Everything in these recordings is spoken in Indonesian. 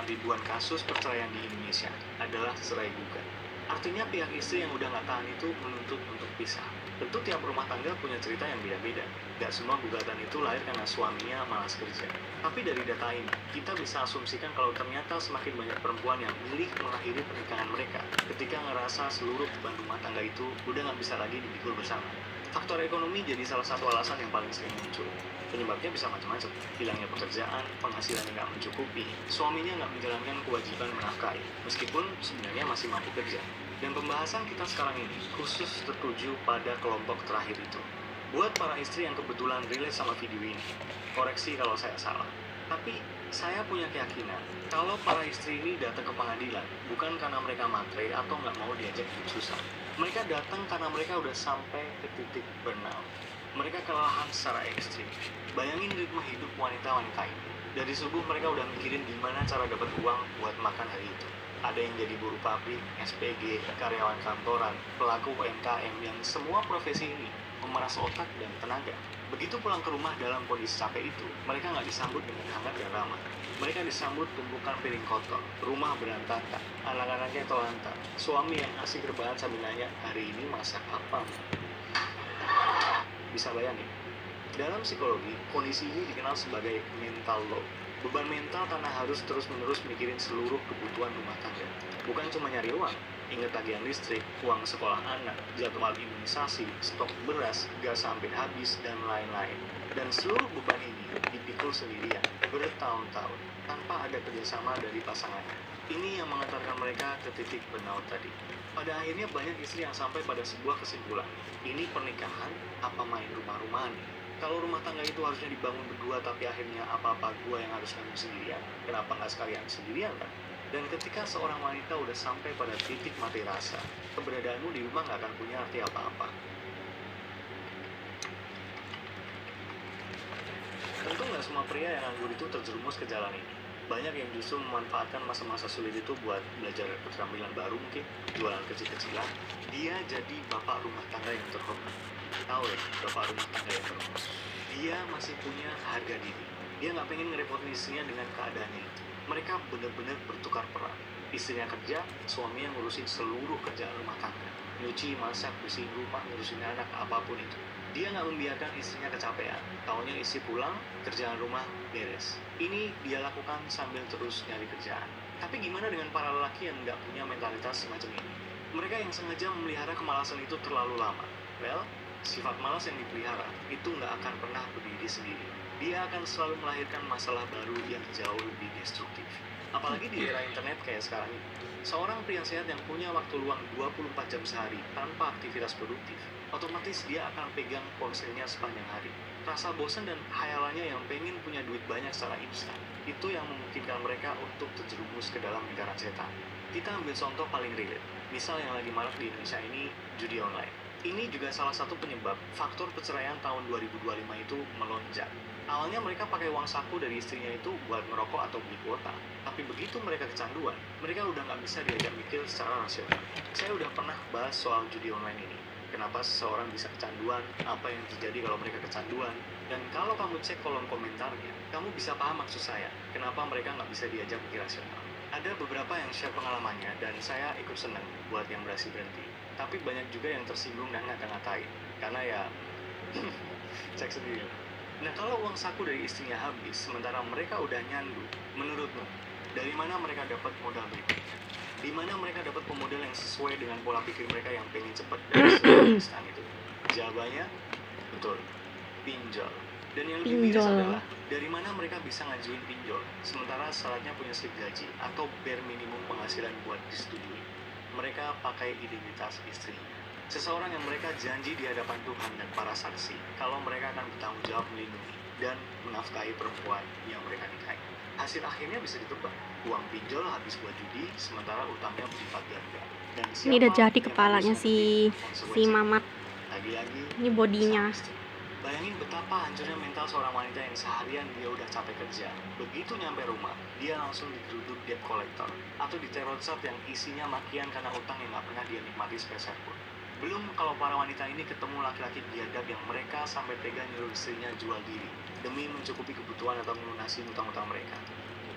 ribuan kasus perceraian di Indonesia adalah cerai gugat. Artinya pihak istri yang udah nggak tahan itu menuntut untuk pisah. Tentu tiap rumah tangga punya cerita yang beda-beda. Gak semua gugatan itu lahir karena suaminya malas kerja. Tapi dari data ini, kita bisa asumsikan kalau ternyata semakin banyak perempuan yang milih mengakhiri pernikahan mereka ketika ngerasa seluruh beban rumah tangga itu udah nggak bisa lagi dipikul bersama. Faktor ekonomi jadi salah satu alasan yang paling sering muncul. Penyebabnya bisa macam-macam. Hilangnya pekerjaan, penghasilan yang nggak mencukupi, suaminya nggak menjalankan kewajiban menafkahi, meskipun sebenarnya masih mampu kerja. Dan pembahasan kita sekarang ini khusus tertuju pada kelompok terakhir itu. Buat para istri yang kebetulan relate sama video ini, koreksi kalau saya salah. Tapi saya punya keyakinan kalau para istri ini datang ke pengadilan bukan karena mereka matre atau nggak mau diajak hidup susah. Mereka datang karena mereka udah sampai ke titik burnout. Mereka kelelahan secara ekstrim. Bayangin ritme hidup wanita-wanita ini. Dari subuh mereka udah mikirin gimana cara dapat uang buat makan hari itu. Ada yang jadi buruh pabrik, SPG, karyawan kantoran, pelaku UMKM yang semua profesi ini memeras otak dan tenaga. Begitu pulang ke rumah dalam kondisi capek itu, mereka nggak disambut dengan hangat dan ramah. Mereka disambut tumpukan piring kotor, rumah berantakan, anak-anaknya telantar, suami yang asik rebahan sambil nanya, hari ini masak apa? Bisa bayangin? Dalam psikologi, kondisi ini dikenal sebagai mental load. Beban mental karena harus terus-menerus mikirin seluruh kebutuhan rumah tangga. Bukan cuma nyari uang, ingat tagihan listrik, uang sekolah anak, jadwal imunisasi, stok beras, gas sampai habis, dan lain-lain. Dan seluruh beban ini dipikul sendirian, bertahun-tahun, tanpa ada kerjasama dari pasangannya. Ini yang mengantarkan mereka ke titik burnout tadi. Pada akhirnya banyak istri yang sampai pada sebuah kesimpulan. Ini pernikahan apa main rumah-rumahan? Kalau rumah tangga itu harusnya dibangun berdua tapi akhirnya apa-apa gua yang harus nanggung sendirian, kenapa nggak sekalian sendirian kan? Dan ketika seorang wanita udah sampai pada titik mati rasa, keberadaanmu di rumah nggak akan punya arti apa-apa. Tentu nggak semua pria yang nganggur itu terjerumus ke jalan ini. Banyak yang justru memanfaatkan masa-masa sulit itu buat belajar keterampilan baru mungkin, jualan kecil-kecilan. Dia jadi bapak rumah tangga yang terhormat. Tahu ya, bapak rumah tangga yang terhormat. Dia masih punya harga diri. Dia nggak pengen ngerepotin istrinya dengan keadaannya itu. Mereka benar-benar bertukar peran. Istrinya kerja, suami yang ngurusin seluruh kerjaan rumah tangga. Nyuci, masak, bersihin rumah, ngurusin anak, apapun itu. Dia nggak membiarkan istrinya kecapean. Taunya istri pulang, kerjaan rumah beres. Ini dia lakukan sambil terus nyari kerjaan. Tapi gimana dengan para lelaki yang nggak punya mentalitas semacam ini? Mereka yang sengaja memelihara kemalasan itu terlalu lama. Well, sifat malas yang dipelihara itu nggak akan pernah berdiri sendiri. Dia akan selalu melahirkan masalah baru yang jauh lebih destruktif. Apalagi di era internet kayak sekarang ini. Seorang pria sehat yang punya waktu luang 24 jam sehari tanpa aktivitas produktif, otomatis dia akan pegang ponselnya sepanjang hari. Rasa bosan dan khayalannya yang pengen punya duit banyak secara instan, itu yang memungkinkan mereka untuk terjerumus ke dalam lingkaran setan. Kita ambil contoh paling relate. Misal yang lagi marak di Indonesia ini, judi online. Ini juga salah satu penyebab faktor perceraian tahun 2025 itu melonjak. Awalnya mereka pakai uang saku dari istrinya itu buat merokok atau beli kuota. Tapi begitu mereka kecanduan, mereka udah nggak bisa diajak mikir secara rasional. Saya udah pernah bahas soal judi online ini. Kenapa seseorang bisa kecanduan, apa yang terjadi kalau mereka kecanduan. Dan kalau kamu cek kolom komentarnya, kamu bisa paham maksud saya, kenapa mereka nggak bisa diajak mikir rasional. Ada beberapa yang share pengalamannya dan saya ikut seneng buat yang berhasil berhenti. Tapi banyak juga yang tersinggung dan ngata-ngatain. Karena ya, cek sendiri. Nah kalau uang saku dari istrinya habis, sementara mereka udah nyandu, menurutmu, dari mana mereka dapat modal berikutnya? Di mana mereka dapat pemodal yang sesuai dengan pola pikir mereka yang pengen cepat dan instan itu? Jawabannya, betul, pinjol. Dan yang lebih miris adalah, dari mana mereka bisa ngajuin pinjol, sementara syaratnya punya slip gaji atau bare minimum penghasilan buat disetujui. Mereka pakai identitas istrinya. Seseorang yang mereka janji di hadapan Tuhan dan para saksi kalau mereka akan bertanggung jawab melindungi dan menafkahi perempuan yang mereka nikahi. Hasil akhirnya bisa ditebak. Uang pinjol habis buat judi, sementara utangnya berlipat ganda. Dan Ini udah jadi kepalanya si Mamat. Lagi-lagi, Ini bodinya. bayangin betapa hancurnya mental seorang wanita yang seharian dia udah capek kerja. Begitu nyampe rumah, dia langsung digeruduk debt collector atau diteror chat yang isinya makian karena utang yang gak pernah dia nikmati sepeser pun. Belum kalau para wanita ini ketemu laki-laki biadab yang mereka sampai tega nyuruh istrinya jual diri demi mencukupi kebutuhan atau melunasi utang-utang mereka.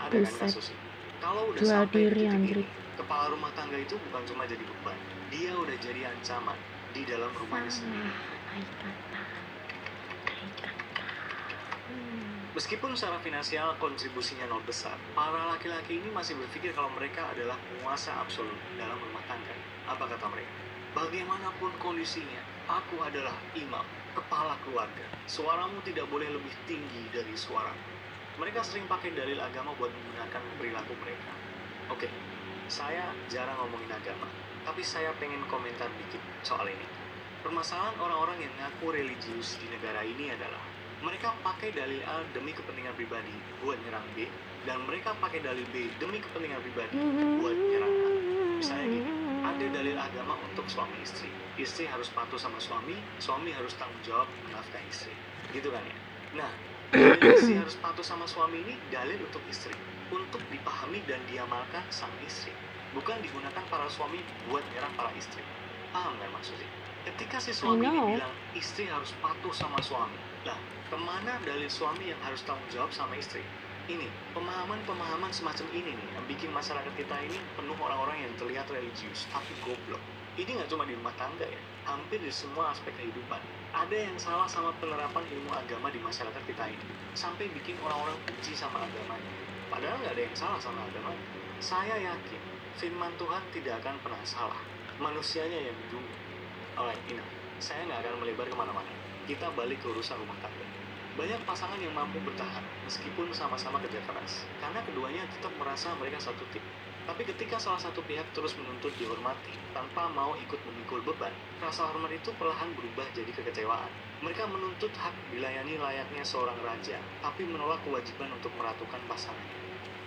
Ada kan kasus ini? Kalau udah Jual sampai diri, di titik anjrit. ini, kepala rumah tangga itu bukan cuma jadi beban, dia udah jadi ancaman di dalam rumahnya sendiri. Naik kata. Meskipun secara finansial kontribusinya nol besar, para laki-laki ini masih berpikir kalau mereka adalah penguasa absolut dalam rumah tangga. Apa kata mereka? Bagaimanapun kondisinya, aku adalah imam, kepala keluarga. Suaramu tidak boleh lebih tinggi dari suaraku. Mereka sering pakai dalil agama buat menggunakan perilaku mereka. Oke, saya jarang ngomongin agama, tapi saya pengen komentar dikit soal ini. Permasalahan orang-orang yang ngaku religius di negara ini adalah mereka pakai dalil A demi kepentingan pribadi buat nyerang B, dan mereka pakai dalil B demi kepentingan pribadi buat nyerang A. Misalnya gini, ada dalil agama untuk suami istri. Istri harus patuh sama suami harus tanggung jawab menafkahi istri. Gitu kan ya? Nah, dalil istri harus patuh sama suami ini dalil untuk istri, untuk dipahami dan diamalkan sang istri, bukan digunakan para suami buat nyerang para istri. Paham kan maksudnya? Ketika si suami ini know. bilang istri harus patuh sama suami, lah kemana dalil suami yang harus tanggung jawab sama istri? Ini pemahaman semacam ini nih yang bikin masyarakat kita ini penuh orang-orang yang terlihat religius tapi goblok. Ini nggak cuma di rumah tangga ya, hampir di semua aspek kehidupan. Ada yang salah sama penerapan ilmu agama di masyarakat kita ini, sampai bikin orang-orang benci sama agamanya. Padahal nggak ada yang salah sama agama. Saya yakin firman Tuhan tidak akan pernah salah, manusianya yang dulu. Alright, saya nggak akan melebar kemana-mana. Kita balik ke urusan rumah tangga. Banyak pasangan yang mampu bertahan meskipun sama-sama kerja keras, karena keduanya tetap merasa mereka satu tim. Tapi ketika salah satu pihak terus menuntut dihormati tanpa mau ikut memikul beban, rasa hormat itu perlahan berubah jadi kekecewaan. Mereka menuntut hak dilayani layaknya seorang raja, tapi menolak kewajiban untuk meratukan pasangannya.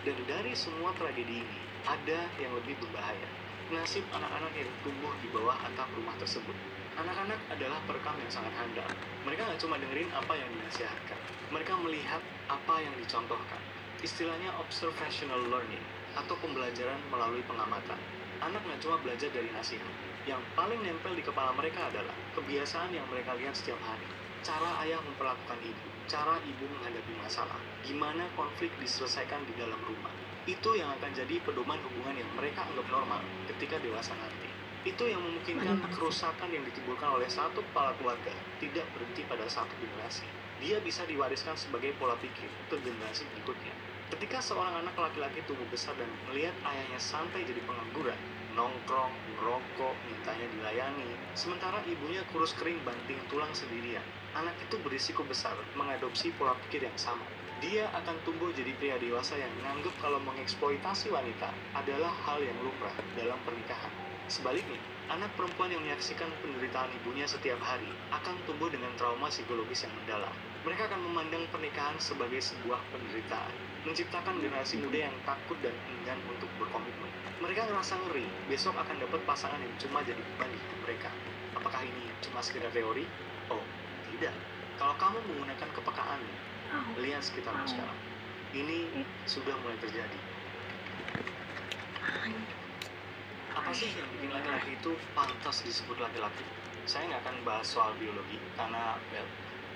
Dan dari semua tragedi ini, ada yang lebih berbahaya. Nasib anak-anak yang tumbuh di bawah atap rumah tersebut. Anak-anak adalah perekam yang sangat handal. Mereka nggak cuma dengerin apa yang dinasihatkan, mereka melihat apa yang dicontohkan. Istilahnya observational learning, atau pembelajaran melalui pengamatan. Anak nggak cuma belajar dari nasihat, yang paling nempel di kepala mereka adalah kebiasaan yang mereka lihat setiap hari. Cara ayah memperlakukan ibu, cara ibu menghadapi masalah, gimana konflik diselesaikan di dalam rumah. Itu yang akan jadi pedoman hubungan yang mereka anggap normal ketika dewasa nanti. Itu yang memungkinkan kerusakan yang ditimbulkan oleh satu kepala keluarga tidak berhenti pada satu generasi. Dia bisa diwariskan sebagai pola pikir ke generasi berikutnya. Ketika seorang anak laki-laki tumbuh besar dan melihat ayahnya santai jadi pengangguran, nongkrong, merokok, mintanya dilayani, sementara ibunya kurus kering banting tulang sendirian, anak itu berisiko besar mengadopsi pola pikir yang sama. Dia akan tumbuh jadi pria dewasa yang menganggap kalau mengeksploitasi wanita adalah hal yang lumrah dalam pernikahan. Sebaliknya, anak perempuan yang menyaksikan penderitaan ibunya setiap hari akan tumbuh dengan trauma psikologis yang mendalam. Mereka akan memandang pernikahan sebagai sebuah penderitaan, menciptakan generasi muda yang takut dan enggan untuk berkomitmen. Mereka ngerasa ngeri, besok akan dapat pasangan yang cuma jadi beban di hidup mereka. Apakah ini cuma sekedar teori? Oh, tidak. Kalau kamu menggunakan kepekaanmu, lihat sekitarmu sekarang. Ini sudah mulai terjadi. Apa sih yang bikin laki-laki itu pantas disebut laki-laki? Saya nggak akan bahas soal biologi, karena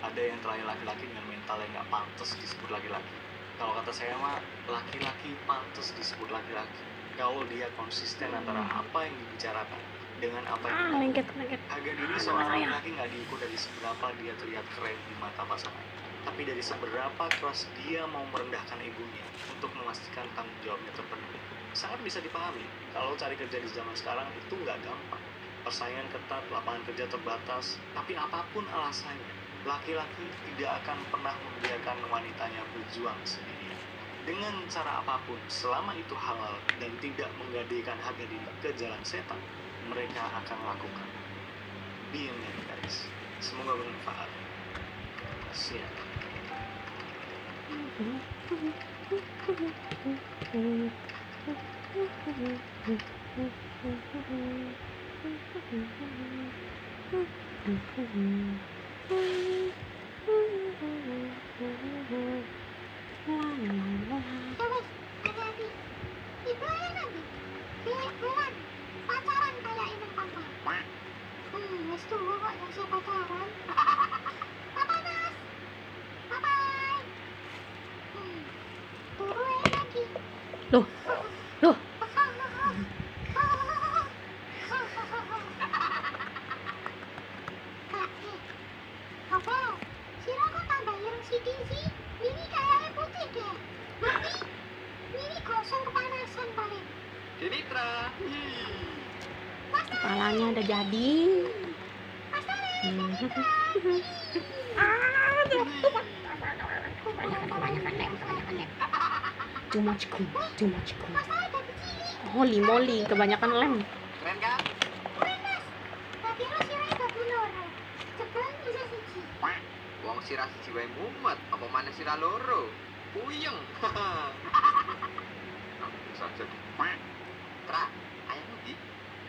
ada yang terlahir laki-laki dengan mental yang nggak pantas disebut laki-laki. Kalau kata saya mah, laki-laki pantas disebut laki-laki kalau dia konsisten antara apa yang dibicarakan dengan apa yang lengket. harga diri seorang laki-laki nggak diukur dari seberapa dia terlihat keren di mata pasangan, tapi dari seberapa keras dia mau merendahkan egonya untuk memastikan tanggung jawabnya terpenuhi. Sangat bisa dipahami kalau cari kerja di zaman sekarang itu nggak gampang. Persaingan ketat, lapangan kerja terbatas, tapi apapun alasannya, laki-laki tidak akan pernah membiarkan wanitanya berjuang sendirian. Dengan cara apapun, selama itu halal dan tidak menggadaikan harga diri ke jalan setan, mereka akan lakukan. Be a man, guys. Semoga bermanfaat. Siap. Hati-hati. Ibu ya nanti. Kayak bulan. Pacaran kayak ini papa. Wis tunggu kok yang siap pacaran. Bye-bye, Mas. Bye-bye. Turu ya lagi. Loh, Loh, Kak, apa? Sira kok tambah ireng sidik sih? Ini kayaknya putih deh. Nanti ini gosong kepanasan paling. Denitra. kepalanya udah jadi. Too much glue, too much glue. Holy moly, kebanyakan lem. Keren kan? Keren mas. Tadi lo sira babu loro. Ceban bisa siji. Wong sirah siji wae mumet, apa maneh sirah loro? Puyeng. Saja. Tra, ayam di.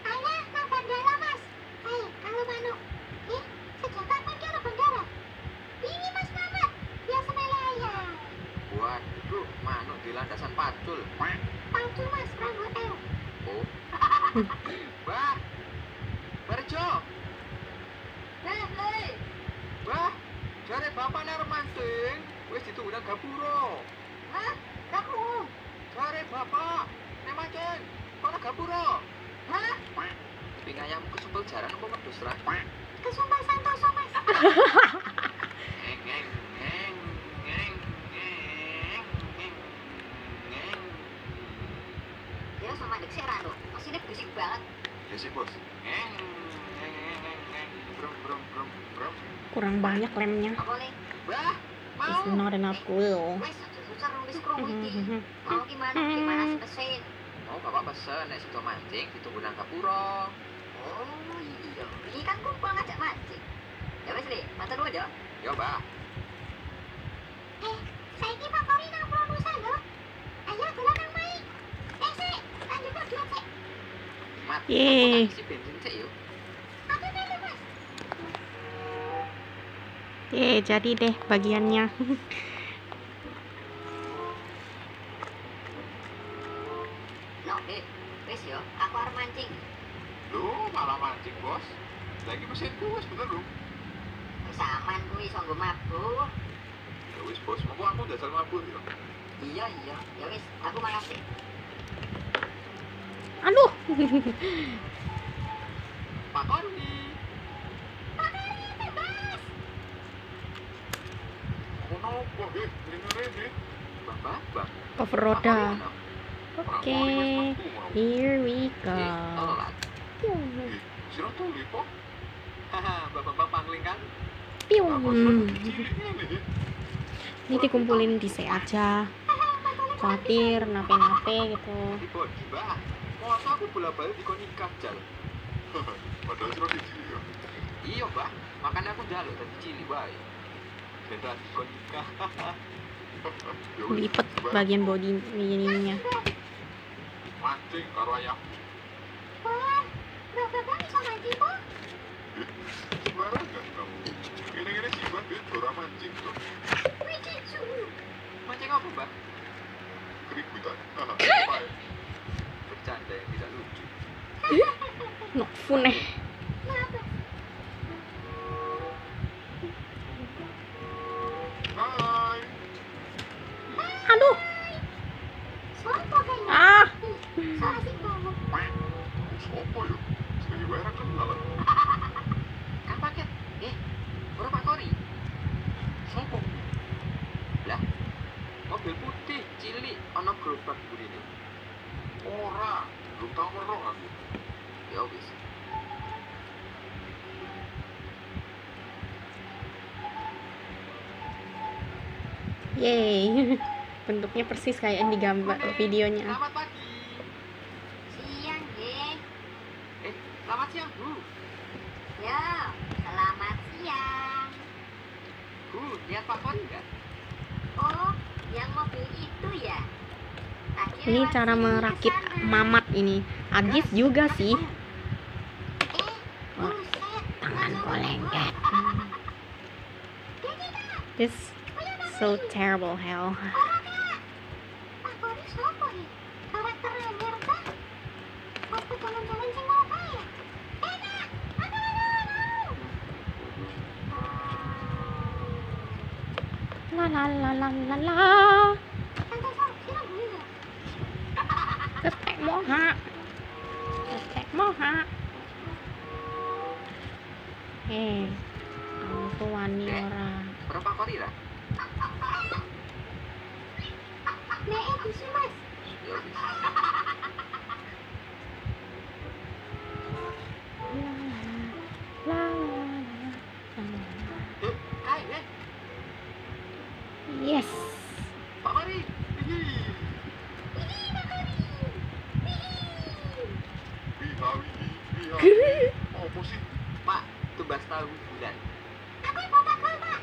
Ayah, nang bandara mas. Kalau manuk. Sejak kapan dia ke bandara? Ini mas Mamat. Biasa melek ayam. Waduh, manuk di landasan pacul. Pacul mas, orang hotel. Oh. Bah. Barjo. Hei. Bah, jare bapak nek arep mancing, wis ditunggu nang gapura. Hah? Kamu? Jare bapak nek mancing, kok nang gapura. Hah? Ping ayam kesumpel jaran apa wedhus ra? Kesumpah Santoso mas. Ngeng ngeng ngeng ngeng ngeng ngeng ngeng. Ya sama dik seran lo. Mesinnya berisik banget. Ya sih, Bos. Ngeng ngeng ngeng ngeng brum brum brum brum. Kurang banyak lemnya. Apa nih? Bah, It's mau. not enough glue. Wes, susah nulis krungu iki. Mau gimana? Gimana sih mesin? Mau bapak pesen nek sido mancing ditunggu nang gapura. Oh iya. Ini kan kumpul ngajak mancing. Ya wes Le, matur nuwun ya. Yo, Mbak. Saiki Pak Kori nang produsen lho. Ayo dolan nang mai. Sik, lanjut kok dua sik. Mat. Yeay. Aku tak isi bensin sik yo. Aku melu mas. Jadi deh bagiannya. No, wes yo, aku arep mancing. Loh, malah mancing, Bos. Lagi mesinku wis bener lho. Wis aman kuwi iso nggo mabuk. Ya wis, Bos. Monggo aku dasar mabuk ya. Iya, ya wis, aku makasih. Aduh. Pak Koni. Ono apa, rene-rene. Bapak. Cover roda. Oke, here we go. Telat. Sira tuli kok. Haha, bapak pangling kan? Piu. Aku sudah cilik ngene. Ini dikumpulin di C aja. Khawatir, nape-nape gitu. Di body, Mbak. Masa aku bola-balik dikon nikah, Jal. Padahal sira cilik ya. Iya, Mbak. Makanya aku njaluk dadi cilik wae. Ben ra dikon nikah. Ya wis, Lipet Mbak. bagian body ininya. Mancing karo ayam. Wah, bapak iso mancing kok. Sembarangan kamu. Ngene-ngene sih, Mbak. Ora mancing kok. Wih, suhu. Mancing apa, Mbak? Keributan. Apa ya? Bercanda yang tidak lucu. Nok funeh. Kenapa? Hai. Aduh. Sopo kayaknya? Ah. So asik banget. Sopo ya? Sing wae ra kenal. Kan paket. Ora Pak Kori. Sopo? Lah. Mobil putih cilik ana gerobak burine. Ora. Belum tahu weruh aku. Ya wis. Yeay. Bentuknya persis kayak yang di gambar videonya. Selamat pagi. Siang, nggih. Selamat siang, Bu. Ya, selamat siang. Bu, lihat Pak Kori enggak? Oh, yang mobil itu ya? Tadi Ini lewat cara sini merakit ke sana. mamat ini. Agis juga sih. Buset, Tangan langsung kolengket. Jadi, Kak, This so terrible hell. orang, Kak. Pak Kori sopo ya? Karakter Renner, Kak? Apa jalan-jalan sing ngopo ya? Kak, aduh. La la la la la la. Santai, Sob. Sira dulu ya. Ketek moha. Ketek moha. Aku wani ora. Berapa kali lah? Nek itu sih mas. Ya wis. La la la. Kai, Yes. Pak Mari. Apa sih? Pak, tumbas tahu bulan. Aku mau bakal pak.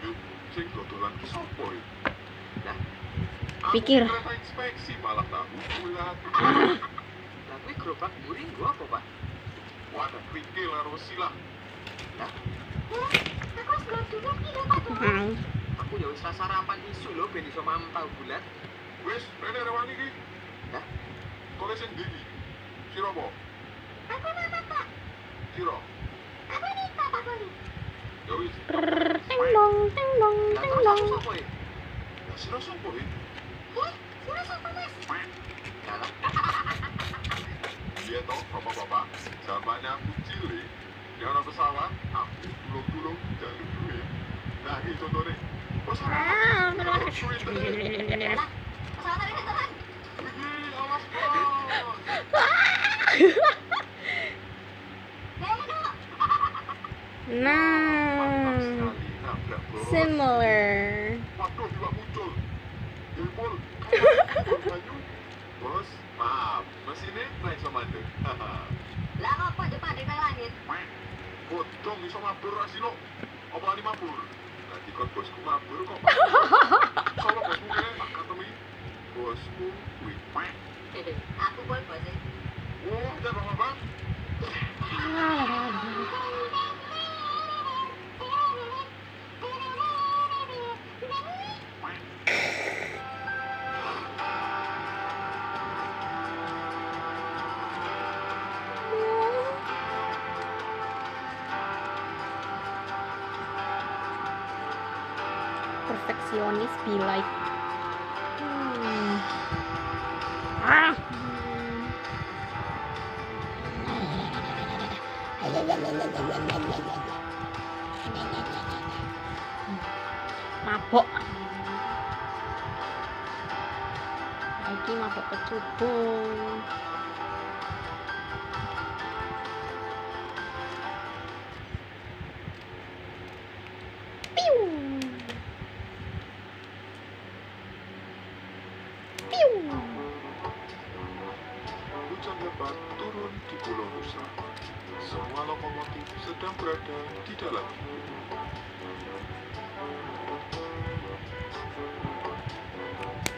Yuk, sing dodolan ki sapa ya? Lah, Pikir. Aku kereta inspeksi malah tahu bulat. lah kuwi gerobak guring gua apa, Pak? Wadah pikir lah silah. Lah, Aku sebelum dulu nih lho pak tuh. aku ya wis sarapan isu lho ben iso mam tahu bulat. Wis, rene rewani ki. Lah, Kole sing ndi ki? Sira apa? Aku mama pak. Sira. Aku nih pak pak Koli. Ya wis. Ting dong, ting dong, lah ting terus dong. aku sapa ya? Lah sira sapa iki? Sira siapa mas? Lah, lah, Iya toh, bapak-bapak. Zamannya aku cilik, di ana pesawat, aku tulung-tulung jalur duit. Nah, iki contone. Pesawat. Duit. Lah, pesawat ada teman. Wih, awas bos. Beno. Mantap Nah, sekali, nabrak bos. similar. Waduh, juga muncul. Ilmul, banyu. Bos, maaf, mesinnya naik sama anda. Lah apa depan di langit? Bodong iso mabur asino. Apa ini mabur? Nanti kon bosku mabur kok. Kalau bosmu kene tak katemi. Bosmu kuwi. Aku boy bos. Oh, jangan bang. Perfeksionis be like. Ah. Mabok. Iki mabok kecubung. Piu. Piu. Hujan lebat turun di Pulau Nusa. Semua lokomotif sedang berada di dalam.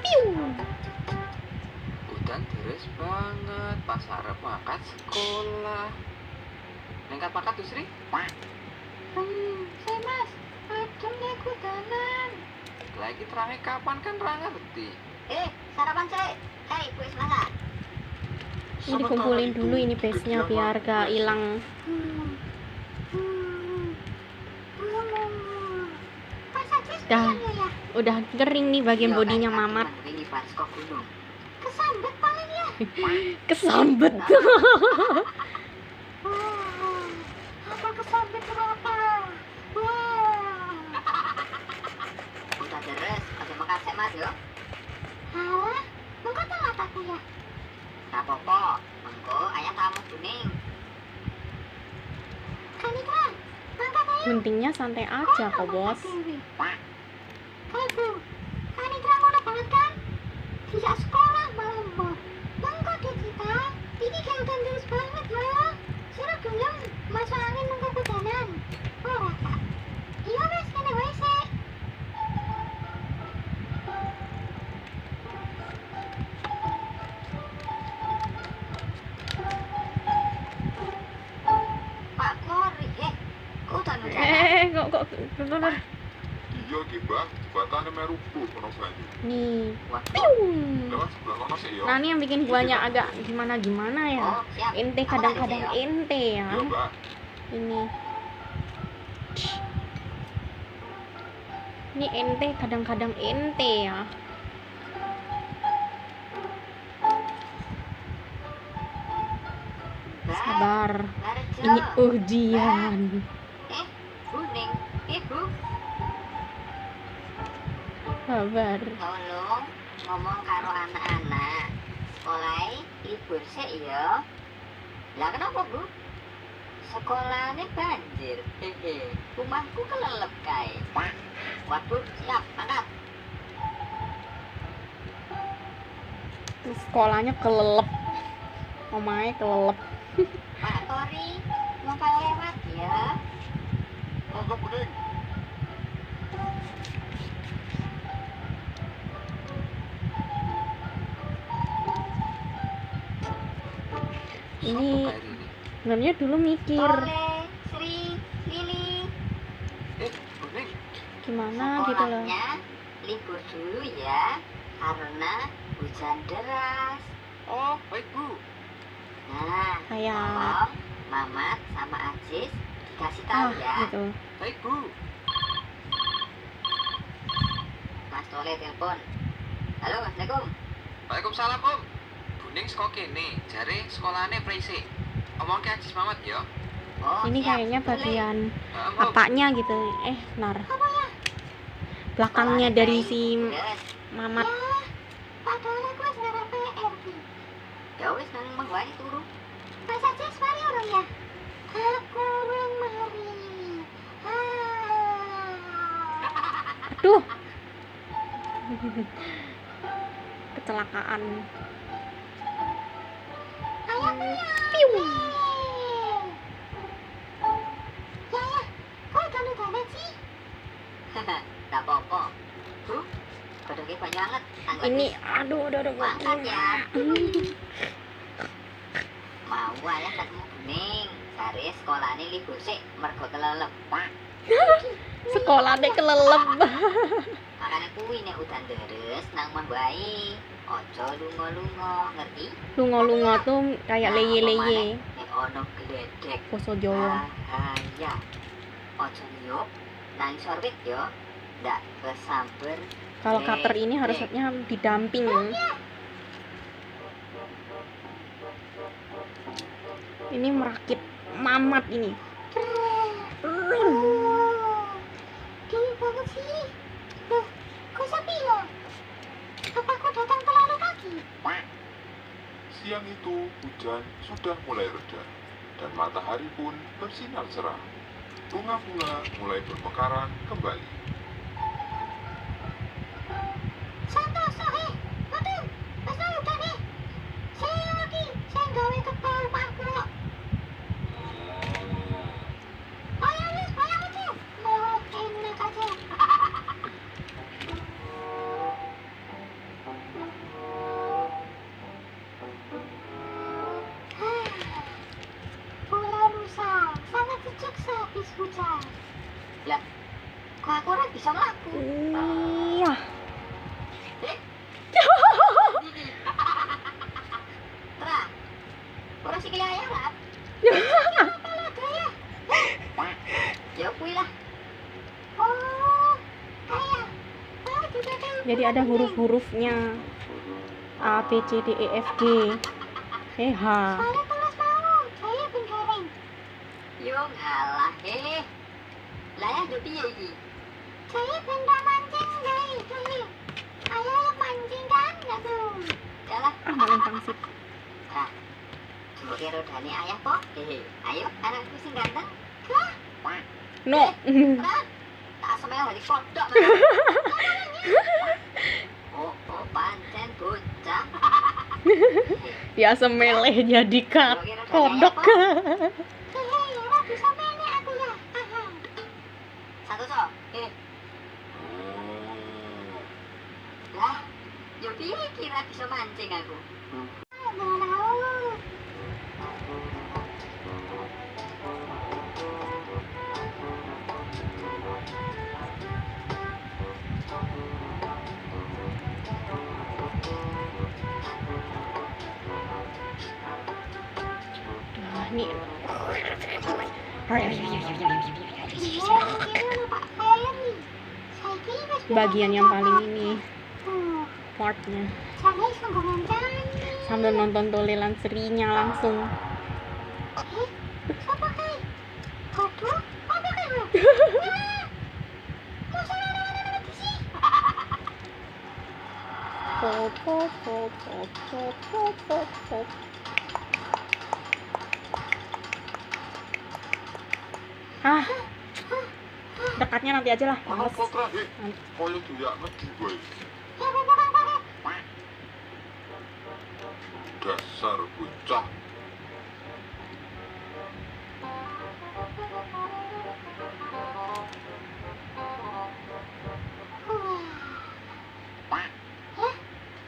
Piu. udan deres banget pas arep makat sekolah. Nengkat makat tuh, Sri? Saya mas, adem deh kudanan. Lagi terangnya kapan kan ra ngerti. Sarapan saya. Hei, kuis masak. Ini dikumpulin dulu ini base-nya biar gak hilang. Dah. Udah kering nih bagian bodinya Mamat. Ini pas kok gunung. Kesambet paling ya. Kesambet. Apa kesambet berapa? Wah. Udah deres, ada makan sek mas yo. Halah, mengko telat aku ya. Tak apa-apa, mengko ayah tamu kuning. Kanitra, mangkat ayo. Guntingnya santai aja kok, Bos. Kamu, Kanitra ngono banget kan? Tidak sekolah malah mbok. Mengko di kita, ini kayak udah terus banget ya. Sira gelem masuk angin mengko kudanan. Ora kak. Iya wes kene wae sik. Pak Kori, kok tak nunjuk? Kok Iya ki mbak, jembatannya merubuh kono banyu. nih. Waduh. Piu. Lewat sebelah kono sih ya. Nah, ini yang bikin guanya agak gimana ya. Oh, siap. Ente Aku kadang-kadang balik ya. ente ya. Iya mbak. Ini. Ini ente kadang-kadang ente ya. Sabar. Barjo. Ini ujian. Kuning. Ibu. Sabar. Tolong ngomong karo anak-anak. Sekolah libur sih ya. Lah kenapa bu? Sekolahnya banjir. Rumahku kelelep kae. Waduh, siap, angkat. Terus sekolahnya kelelep. Omahnya kelelep. Pak Tori, numpang lewat ya. Monggo kuning. Ini Sopo kayak ini? sebenarnya dulu mikir Oleh Sri Lili. Kuning. gimana gitu loh. Sekolahnya libur dulu ya, karena hujan deras. Oh, baik Bu. Nah, Kayak tolong Mamat sama Aziz dikasih tahu ya. gitu. Baik Bu. Mas Tole telepon. Halo, Assalamualaikum. Waalaikumsalam Om. Kuning sekolah kene, jare sekolahane preisi. Omong ke Aziz Mamat ya. Oh, Ini siap. kayaknya Boleh. bagian Om. apanya gitu. Nar. Belakangnya dari si Beres. Mamat. Padahal aku wis ngarep PR ki. Ya wis nang mangwani turu. Mas Aziz mari urung ya? Aku urung mari. Aduh. Kecelakaan. Ayo Piu. Ya ya, kok dandan sih? Tak apa-apa. Bu, kodoknya banyak banget. Ini aduh Angkat ya. Mau ayah ketemu kuning. Sare sekolahnya libur sih, mergo kelelep. Sekolah deh kelelep. Makanya kuwi nek udan deres nang mambai. Ojo lunga-lunga, ngerti? Lungo-lungo tuh kayak leye-leye. Nek ono gledek Poso Jawa. bahaya. Ojo niup nang sorbet yo. Ndak kesamber. Kalau cutter ini harusnya didamping. Ini merakit Mamat ini. Dingin banget sih. Loh, kok sepi ya? Apa aku datang terlalu pagi? Siang itu hujan sudah mulai reda dan matahari pun bersinar cerah. Bunga-bunga mulai bermekaran kembali. Santoso, betul. Wes udah nih. Saya lagi, saya gawe kepal paku. Oh ya wis, banyak aja. Mau enak aja. Pulau Nusa sangat sejuk sehabis hujan. Lah, kok aku ora bisa mlaku? Iya. Tra, ora sikile ayah lah. Ya kuwi lah. Oh, ayah. Oh, juga kan. Jadi ada huruf-hurufnya. A B C D E F G H. Soalnya telas mau, saya ben garing. Yo ngalah, Lah ya yo piye iki? Saya ben ra mancing, guys. Ayah yang mancing kan, enggak tuh. Yalah, Main pangsit. nah. Coba kira rodane ayah kok. Ayo, anakku sing ganteng. No. Nah, tak semel dari kodok. Oh, pancen bocah. Ya semeleh jadi kodok. Ora bisa mene aku ya. Satu so. Lah, yo piye kira bisa mancing aku? Nah, ini bagian yang paling ini partnya. Sambil nonton Tolelan serinya langsung. Siapa kai? Aduh, apa kai lu? Masa anak-anak sih? Pop, pop, pop, pop, pop, pop, pop, pop. Ah, dekatnya nanti aja lah. Ano Males. potra koyo duyak ngerti gue. Ya, bapak. Dasar bocah.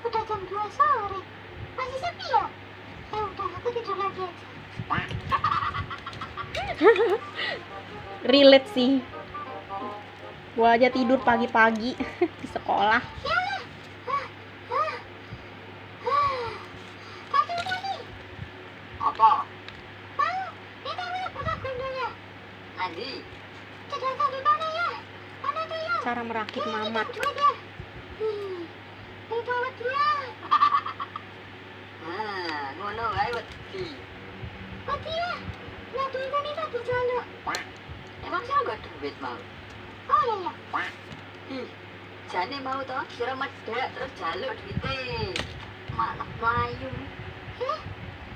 Udah jam 2 sore. Masih sepi ya? Udah, aku tidur lagi aja. Relate sih. Gua aja tidur pagi-pagi di sekolah. Kaki. Apa? Mau? Kita mau buka gondola. Andi? Cedera di mana ya? Mana tuh ya? Cara merakit mamat. Coba dia. Itu dia. Ngono wae wedi. Dia. Nah, tuh kan itu dijaluk. Emang sira gak duit mau? Oh iya. Ih, jane mau toh sira medhek terus jaluk duite. Malah mlayu.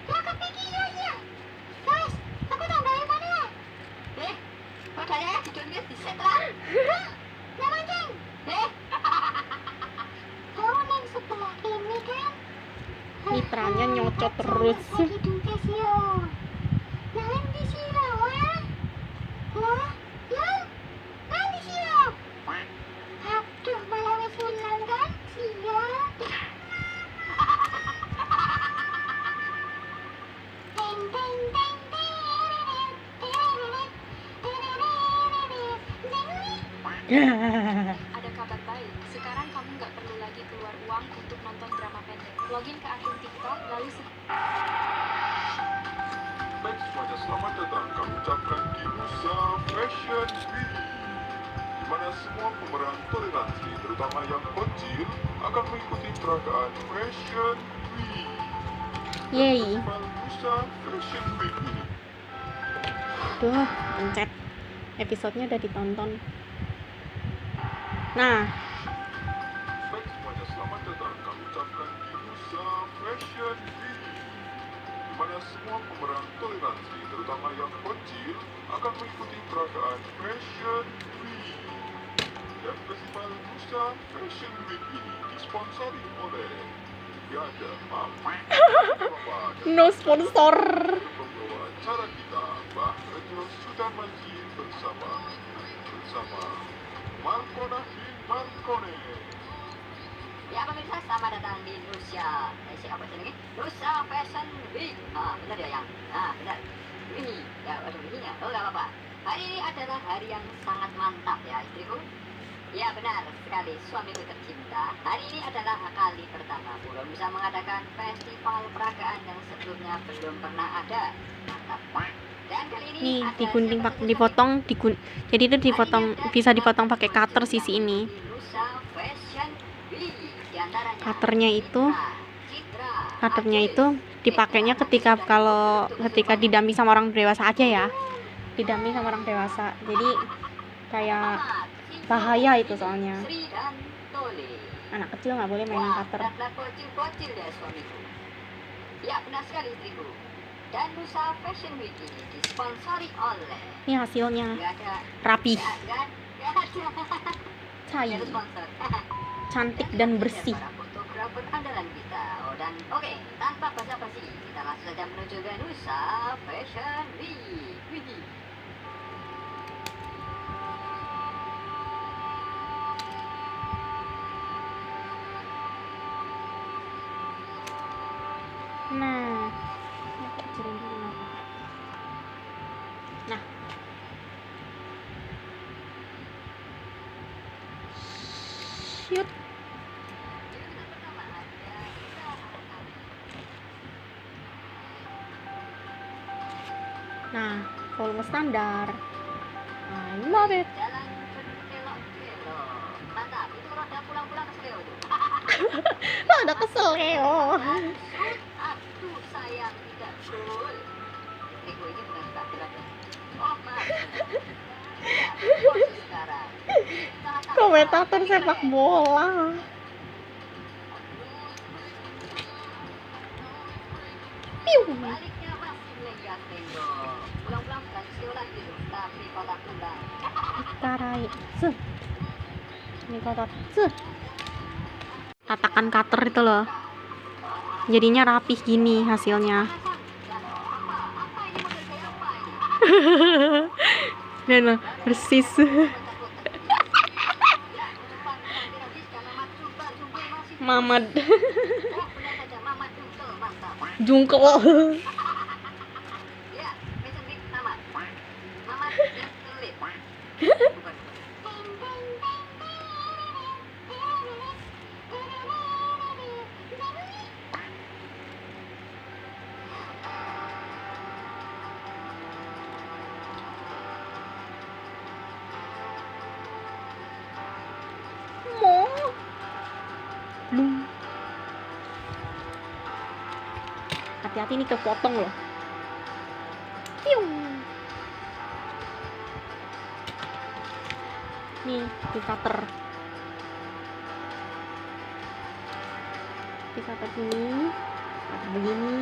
Ya kepikiran ya. Guys, aku tambahin mana ya? Padahal hidungnya diset lah. Nah, mancing. Kau neng sebelah ini kan? Mitranya nyocot terus. Lagi duke sio. Nanti sio, wah. Wah, ya. Nanti sio. Aduh, malah wis ulang kan sio. Teng teng teng Ada kabar baik, sekarang kamu nggak perlu lagi keluar uang untuk nonton drama pendek. Login ke akun TikTok, lalu Baik semuanya, selamat datang kami ucapkan di Nusa Fashion Week, di mana semua pemeran toleransi, terutama yang kecil, akan mengikuti peragaan Fashion Week. Yeay. Festival Nusa Fashion Week ini Duh, pencet. Episodenya udah ditonton. Nah, Baik semuanya, selamat datang kami ucapkan di Nusa Fashion Week, di mana semua pemeran toleransi, terutama yang kecil, akan mengikuti peragaan Fashion Week. Dan festival Nusa Fashion Week ini disponsori oleh Gada Mama, no sponsor. pembawa acara kita, Mbak Rejo Sudarmaji bersama Markona bin Markone. Ya pemirsa, selamat datang di Nusa. Siapa sih ini? Nusa Fashion Week. Benar ya yang? Benar. Ini, ya ada ininya. Oh nggak apa-apa. Hari ini adalah hari yang sangat mantap ya istriku. Ya benar sekali, suamiku tercinta. Hari ini adalah kali pertama Pulau Nusa mengadakan festival peragaan yang sebelumnya belum pernah ada. Mantap. Dan kali ini Nih, ada digunting siapa pak, saja dipotong, jadi itu dipotong, bisa dipotong pakai cutter sisi ini. Cutternya itu dipakainya ketika didampingi sama orang dewasa aja ya. Didampingi sama orang dewasa. Jadi kayak bahaya itu soalnya. Anak kecil nggak boleh mainan cutter. Bocil-bocil ya suamiku. Ya benar sekali istriku. Dan Nusa Fashion Week ini disponsori oleh Ini hasilnya nggak ada rapi, nggak ada cair, ada sponsor. cantik dan bersih. Para fotografer andalan kita. Dan oke, tanpa basa-basi kita langsung saja menuju ke Nusa Fashion Week. Widih. Nah, kecilin dulu. Nah, shoot. Nah, volume standar. I love it. Jalan berkelok-kelok. Mantap, itu roda pulang-pulang ke Sleo tuh. Lo ada kesel Leo. Aduh sayang, tidak betul. Istriku komentator sepak bola. Piu. Baliknya masih Lega Tendo. Pulang-pulang transio lagi tuh, tapi kotak tunggal. Tarai. Ini kotor. Tatakan cutter itu loh. Jadinya rapih gini hasilnya. Apa ini model kayak apa ini? Dan persis. Mamad jungkel. Ya, Mason Big tamat. Mamat yang pelit. Bukan. Belum. Hati-hati nih kepotong loh. Piung. Nih, di cutter. Di cutter gini. Cutter begini.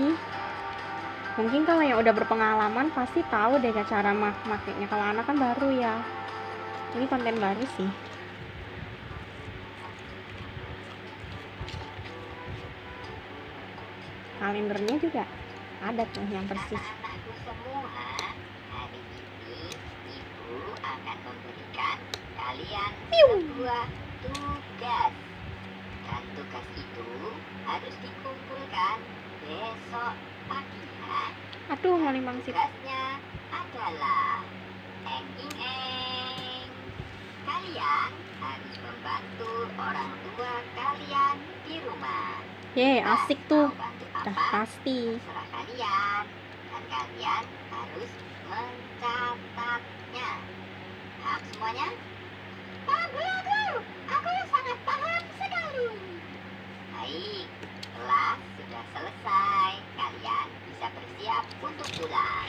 Mungkin kalau yang udah berpengalaman pasti tahu deh cara makainya. Kalau anak kan baru ya. Ini konten baru sih. Kalendernya juga ada tuh yang persis. Anak-anakku semua, hari ini ibu akan memberikan kalian sebuah tugas. Dan tugas itu harus dikumpulkan besok pagi ya. Aduh, maling bangsit. Tugasnya adalah eng. Kalian harus membantu orang tua kalian di rumah. Ye, asik tuh. Mau bantu Udah apa? pasti. Terserah kalian, dan kalian harus mencatatnya. Paham semuanya? Paham Bu, aku sangat paham sekali. Baik, kelas sudah selesai. Kalian bisa bersiap untuk pulang.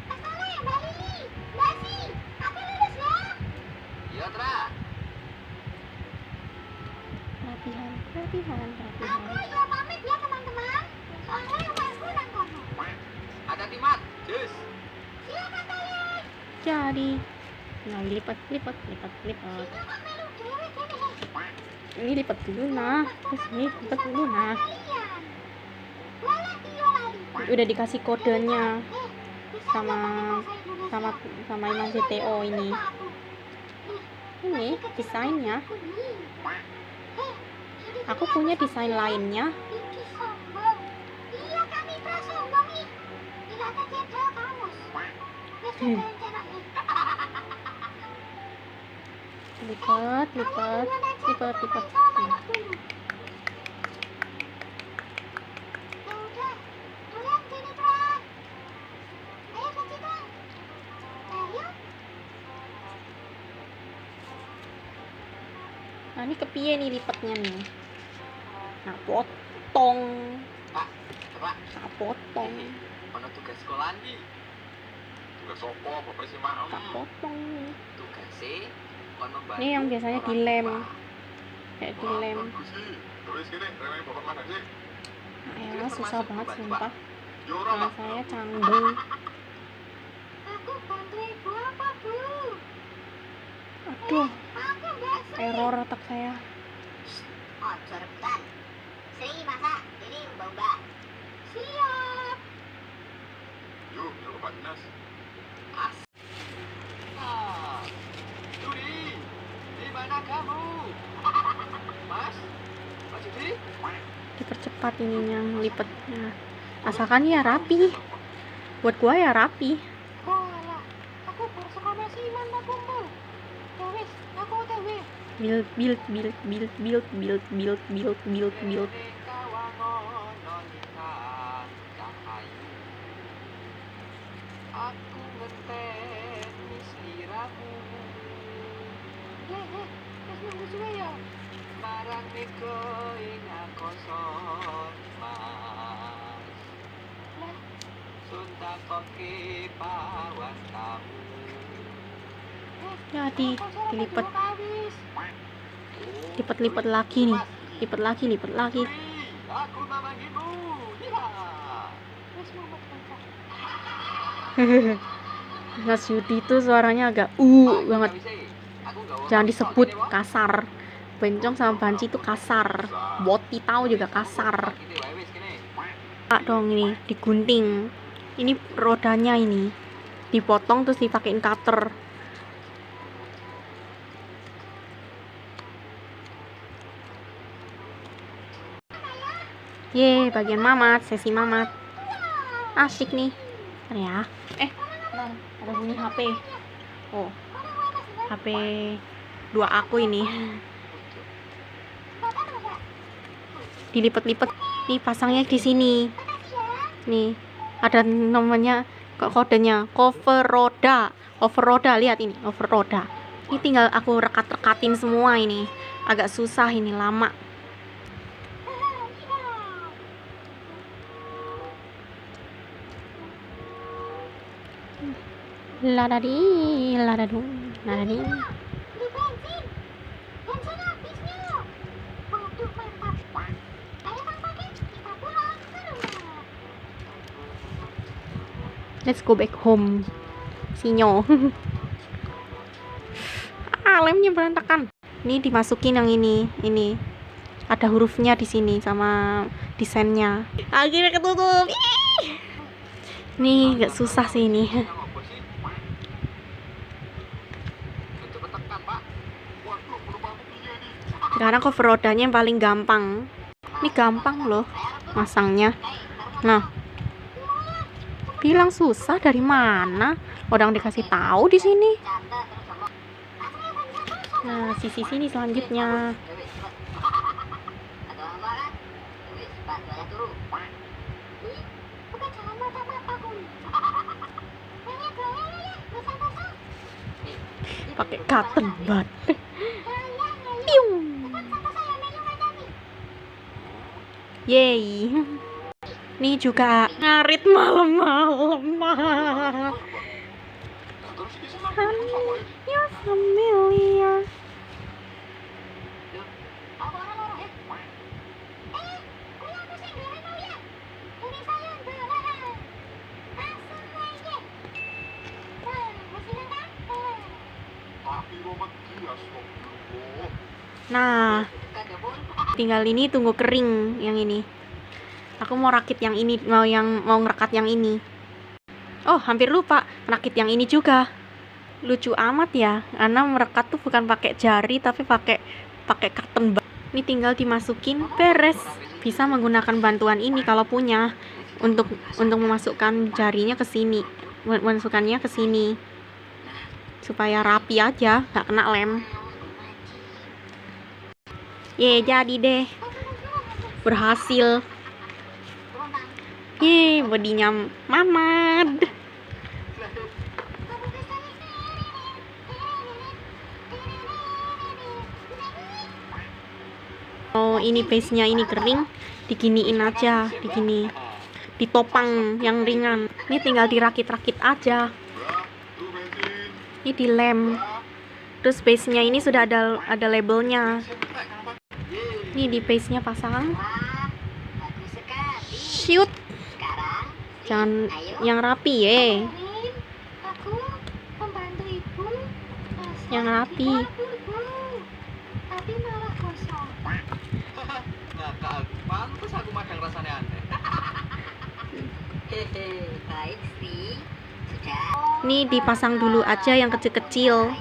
Masalah ya Mbak Lili, Mbak Si, aku lulus ya. Iya, Tra. Latihan. Aku ya pamit ya teman-teman. Soalnya rumahku nang kono. Ada di mat. Jus. Silakan kalian. Jadi, nah lipat. Ini kok melu dewe gini. Ini lipat dulu nah. Terus ini lipat dulu nah. Kalian. Walah iya lali. Udah dikasih kodenya Bisa sama nggak pakai bahasa Indonesia? sama Imam CTO ini. Apa aku? Ini desainnya. Aku nih. Ini Aku punya desain lainnya. Iki sombong. Iya kami prasombong nih. Tidak ada jenderal kamus. Wes jenderal nih. Lipat. Nah. Ya udah, kalian sini Pra. Ayo ke situ. Ayo. Nah, ini kepiye nih lipatnya nih. Nah, potong. Coba. Nah, potong. Ono tugas sekolah nih. Tugas sopo, bapak sih maaf. Tak potong nih. Tugasnya kon membantu. Ini yang biasanya orang dilem. tua. Kayak dilem. Bagus sih. Tulis gini, remeh bapak mana sih? Nah, ya susah banget sumpah. Ya orang Nah, lah. saya canggung. Aku bantu ibu apa, Bu? Aduh, Aku Mbak Sri. error otak saya. Ojo rebutan. Sri masak, ini mbak-mbak. Siap. Yuk, ya bapak dinas. As. Juri, di mana kamu? Mas? Mas Judi? Dipercepat ininya lipatnya. Asalkan ya rapi. Buat gua ya rapi. Walah, aku baru sekolah si Iman tak kumpul. Ya wis, aku OTW. Build. Aku ngenteni sliramu. Wis nunggu suwe ya. Marang nego ing koson mas. Sunta koki pawan kamu. Jadi dilipat, lipat lagi nih, lipat lagi. Aku nanangimu. Ya. Wes mumet bocah. Mas Yudi itu suaranya agak banget. Jangan disebut kasar. Bencong sama banci itu kasar. Boti tahu juga kasar. Dong ini digunting. Ini rodanya ini dipotong terus dipakein cutter. Ye, bagian mamat, sesi mamat. Asik nih. Bentar ya. Bentar, ada bunyi HP. Oh, HP 2 aku ini. Dilipat-lipat. Nih pasangnya di sini. Nih, ada namanya kodenya cover roda. Over roda, lihat ini, over roda. Ini tinggal aku rekat-rekatin semua ini. Agak susah ini, lama. Ladadi, ladadu, ladadi. Beli bensin. Bensin habis nih. Waduh, mantap. Ayo Bang Pagi, kita pulang ke rumah. Let's go back home. Sinyo. Lemnya berantakan. Ini dimasukin yang ini. Ini ada hurufnya di sini sama desainnya. Akhirnya ketutup. Ih! Nih gak susah sih ini. Sekarang cover rodanya yang paling gampang. Ini gampang loh masangnya. Nah, bilang susah dari mana? Orang dikasih tahu di sini. Nah, sisi sini selanjutnya. Bukan jalan mata-mata gue. Banyak gaya ya, basah-basah. Pakai cotton bud. Gaya. Piung. Bukan sama saya meyong aja nih. Yeay. Nih juga ngarit malam-malam. Terus di sana sama ya. You're familiar. Apa orang-orang kuya aku sih gak mau ya. Ini saya beneran. Langsung aja. Masih nengah? Tapi Roman dia astagfirullah. Nah, tinggal ini tunggu kering yang ini. Aku mau rakit yang ini, mau ngerekat yang ini. Oh, hampir lupa, rakit yang ini juga. Lucu amat ya, karena merekat tuh bukan pakai jari tapi pakai cotton bud. Ini tinggal dimasukin, beres. Bisa menggunakan bantuan ini kalau punya untuk memasukkan jarinya ke sini, memasukkannya ke sini. Supaya rapi aja, nggak kena lem. Ye, jadi deh. Berhasil. Ye, bodinya mamad. Oh, ini base-nya ini kering, diginiin aja, digini. Ditopang yang ringan. Ini tinggal dirakit-rakit aja. Tuh bensin. Ini dilem. Terus base-nya ini sudah ada labelnya. Ini di base-nya pasang. Wah, bagus sekali. Shoot. Sekarang, Jangan yang rapi ya. Kemarin aku membantu ibu. Yang rapi. Tapi malah kosong. Ngakak, pantes aku madang rasanya aneh. hehe, baik sih. Sudah. Ini dipasang dulu aja yang kecil-kecil.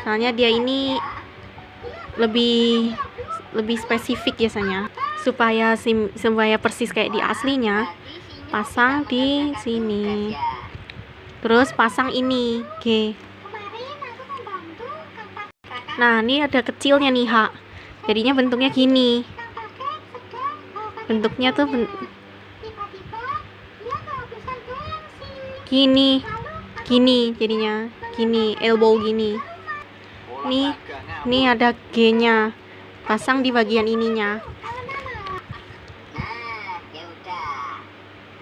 Soalnya dia ini lebih spesifik biasanya. Supaya persis kayak di aslinya. Pasang di sini. Terus pasang ini, G. Kemarin aku membantu kakak Nah, ini ada kecilnya nih, Hak. Jadinya bentuknya gini. sedang pakai Bentuknya tuh tiba-tiba dia nggak bisa bensin. gini. Lalu Gini jadinya. Gini, elbow gini. Nih, nih ada G-nya. Pasang di bagian ininya. Nah, ya udah.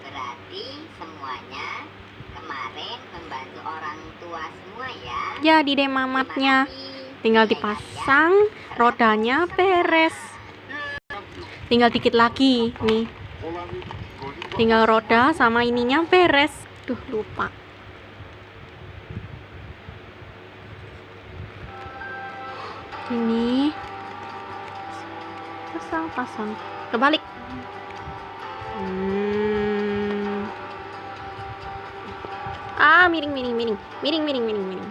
Berarti semuanya kembali kemarin membantu orang tua semua ya. Jadi deh mamatnya. Tinggal dipasang, rodanya beres. Tinggal dikit lagi nih. Tinggal roda sama ininya beres. Duh, lupa. Ini pasang. Kebalik. Miring.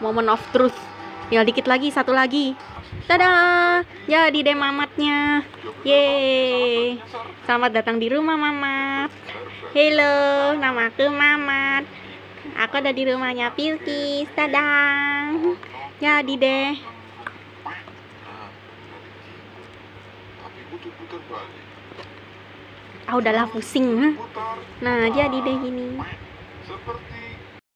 Moment of truth. Tinggal dikit lagi, satu lagi. Dadah, jadi deh mamatnya. Yeay. Selamat datang di rumah Mamat. Halo, namaku Mamat. Aku ada di rumahnya Pilkis. Dadah. Jadi deh. Tapi putar-putar balik. Ah, udahlah pusing. Putar. Nah, jadi deh gini. Seperti